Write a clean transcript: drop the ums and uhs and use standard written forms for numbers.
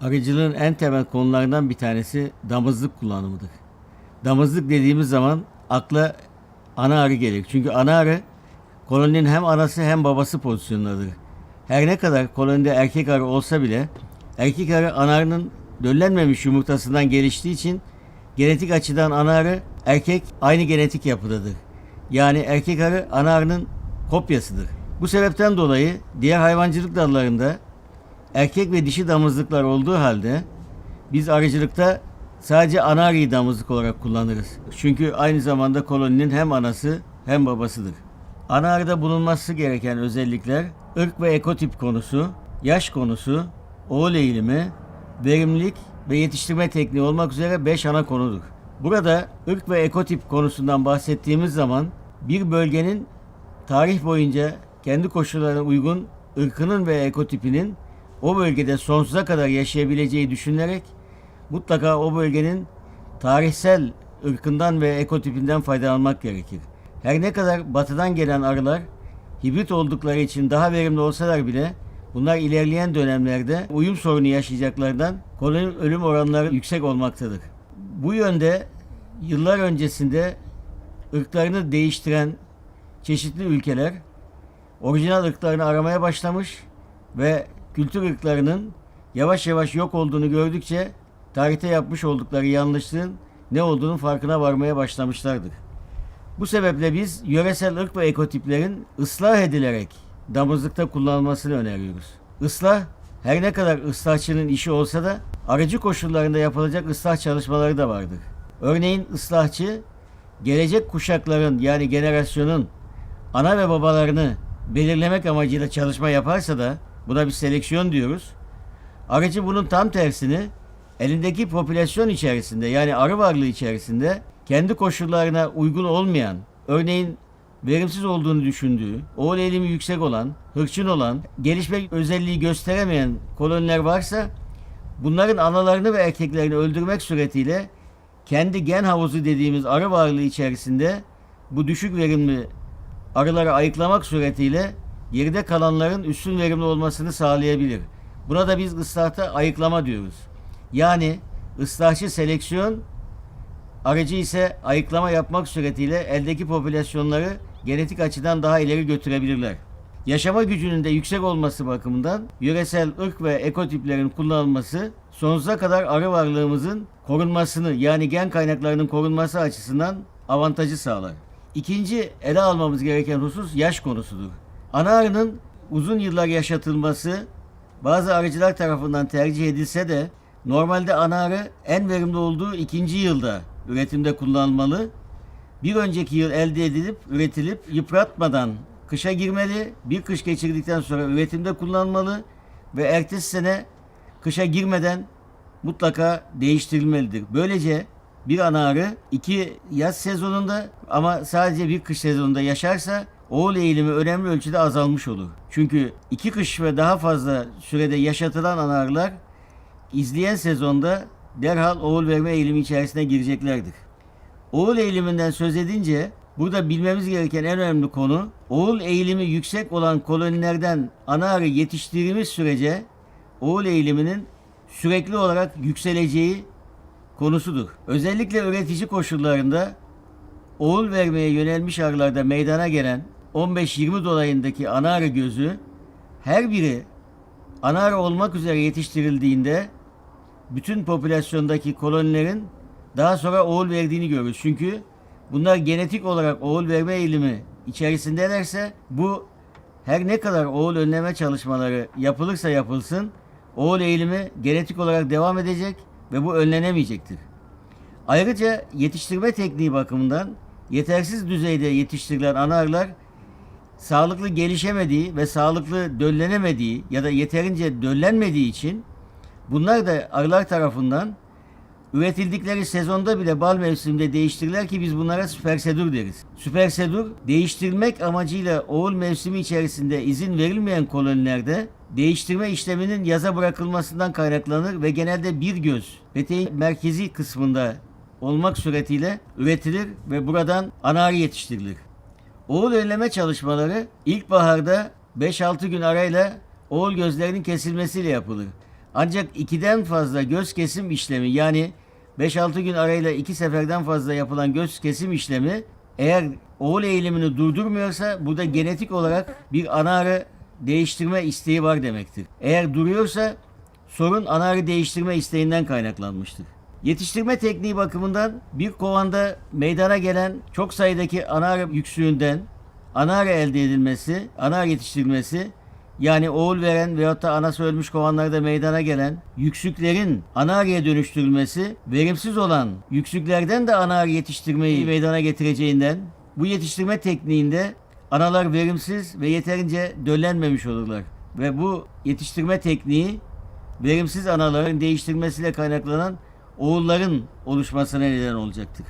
Arıcılığın en temel konularından bir tanesi damızlık kullanımıdır. Damızlık dediğimiz zaman akla ana arı gelir. Çünkü ana arı koloninin hem anası hem babası pozisyonundadır. Her ne kadar kolonide erkek arı olsa bile erkek arı ana arının döllenmemiş yumurtasından geliştiği için genetik açıdan ana arı erkek aynı genetik yapıdadır. Yani erkek arı ana arının kopyasıdır. Bu sebepten dolayı diğer hayvancılık dallarında erkek ve dişi damızlıklar olduğu halde biz arıcılıkta sadece ana arıyı damızlık olarak kullanırız. Çünkü aynı zamanda koloninin hem anası hem babasıdır. Ana arıda bulunması gereken özellikler ırk ve ekotip konusu, yaş konusu, oğul eğilimi, verimlilik ve yetiştirme tekniği olmak üzere 5 ana konudur. Burada ırk ve ekotip konusundan bahsettiğimiz zaman bir bölgenin tarih boyunca kendi koşullarına uygun ırkının ve ekotipinin o bölgede sonsuza kadar yaşayabileceği düşünülerek mutlaka o bölgenin tarihsel ırkından ve ekotipinden faydalanmak gerekir. Her ne kadar batıdan gelen arılar hibrit oldukları için daha verimli olsalar bile bunlar ilerleyen dönemlerde uyum sorunu yaşayacaklarından koloni ölüm oranları yüksek olmaktadır. Bu yönde yıllar öncesinde ırklarını değiştiren çeşitli ülkeler orijinal ırklarını aramaya başlamış ve kültür ırklarının yavaş yavaş yok olduğunu gördükçe tarihte yapmış oldukları yanlışlığın ne olduğunun farkına varmaya başlamışlardır. Bu sebeple biz yöresel ırk ve ekotiplerin ıslah edilerek damızlıkta kullanılmasını öneriyoruz. Islah her ne kadar ıslahçının işi olsa da arıcı koşullarında yapılacak ıslah çalışmaları da vardır. Örneğin ıslahçı gelecek kuşakların yani generasyonun ana ve babalarını belirlemek amacıyla çalışma yaparsa da buna bir seleksiyon diyoruz. Arıcı bunun tam tersini elindeki popülasyon içerisinde yani arı varlığı içerisinde kendi koşullarına uygun olmayan, örneğin verimsiz olduğunu düşündüğü, oğul eğilimi yüksek olan, hırçın olan, gelişme özelliği gösteremeyen koloniler varsa bunların analarını ve erkeklerini öldürmek suretiyle kendi gen havuzu dediğimiz arı varlığı içerisinde bu düşük verimli arıları ayıklamak suretiyle geride kalanların üstün verimli olmasını sağlayabilir. Buna da biz ıslahta ayıklama diyoruz. Yani ıslahçı seleksiyon, arıcı ise ayıklama yapmak suretiyle eldeki popülasyonları genetik açıdan daha ileri götürebilirler. Yaşama gücünün de yüksek olması bakımından yöresel ırk ve ekotiplerin kullanılması sonsuza kadar arı varlığımızın korunmasını yani gen kaynaklarının korunması açısından avantajı sağlar. İkinci ele almamız gereken husus yaş konusudur. Ana arının uzun yıllar yaşatılması bazı arıcılar tarafından tercih edilse de normalde ana arı en verimli olduğu ikinci yılda üretimde kullanılmalı. Bir önceki yıl elde edilip üretilip yıpratmadan kışa girmeli. Bir kış geçirdikten sonra üretimde kullanılmalı ve ertesi sene kışa girmeden mutlaka değiştirilmelidir. Böylece bir ana arı 2 yaz sezonunda ama sadece bir kış sezonunda yaşarsa oğul eğilimi önemli ölçüde azalmış olur. Çünkü 2 kış ve daha fazla sürede yaşatılan ana arılar izleyen sezonda derhal oğul verme eğilimi içerisine gireceklerdir. Oğul eğiliminden söz edince burada bilmemiz gereken en önemli konu oğul eğilimi yüksek olan kolonilerden ana arı yetiştirdiğimiz sürece oğul eğiliminin sürekli olarak yükseleceği konusudur. Özellikle üretici koşullarında oğul vermeye yönelmiş arılarda meydana gelen 15-20 dolayındaki ana arı gözü her biri ana arı olmak üzere yetiştirildiğinde bütün popülasyondaki kolonilerin daha sonra oğul verdiğini görürüz. Çünkü bunlar genetik olarak oğul verme eğilimi içerisindelerse bu her ne kadar oğul önleme çalışmaları yapılırsa yapılsın oğul eğilimi genetik olarak devam edecek ve bu önlenemeyecektir. Ayrıca yetiştirme tekniği bakımından yetersiz düzeyde yetiştirilen ana arılar sağlıklı gelişemediği ve sağlıklı döllenemediği ya da yeterince döllenmediği için bunlar da arılar tarafından üretildikleri sezonda bile bal mevsiminde değiştirirler ki biz bunlara süpersedür deriz. Süpersedür değiştirmek amacıyla oğul mevsimi içerisinde izin verilmeyen kolonilerde değiştirme işleminin yaza bırakılmasından kaynaklanır ve genelde bir göz peteğin merkezi kısmında olmak suretiyle üretilir ve buradan ana arı yetiştirilir. Oğul önleme çalışmaları ilkbaharda 5-6 gün arayla oğul gözlerinin kesilmesiyle yapılır. Ancak 2'den fazla göz kesim işlemi, yani 5-6 gün arayla 2 seferden fazla yapılan göz kesim işlemi eğer oğul eğilimini durdurmuyorsa burada genetik olarak bir anaarı değiştirme isteği var demektir. Eğer duruyorsa sorun anaarı değiştirme isteğinden kaynaklanmıştır. Yetiştirme tekniği bakımından bir kovanda meydana gelen çok sayıdaki anaarı yüksüğünden anaarı elde edilmesi, anaarı yetiştirilmesi, yani oğul veren veyahut da anası ölmüş kovanlarda meydana gelen yüksüklerin anaarıya dönüştürülmesi, verimsiz olan yüksüklerden de anaarı yetiştirmeyi meydana getireceğinden bu yetiştirme tekniğinde analar verimsiz ve yeterince döllenmemiş olurlar. Ve bu yetiştirme tekniği verimsiz anaların değiştirmesiyle kaynaklanan oğulların oluşmasına neden olacaktır.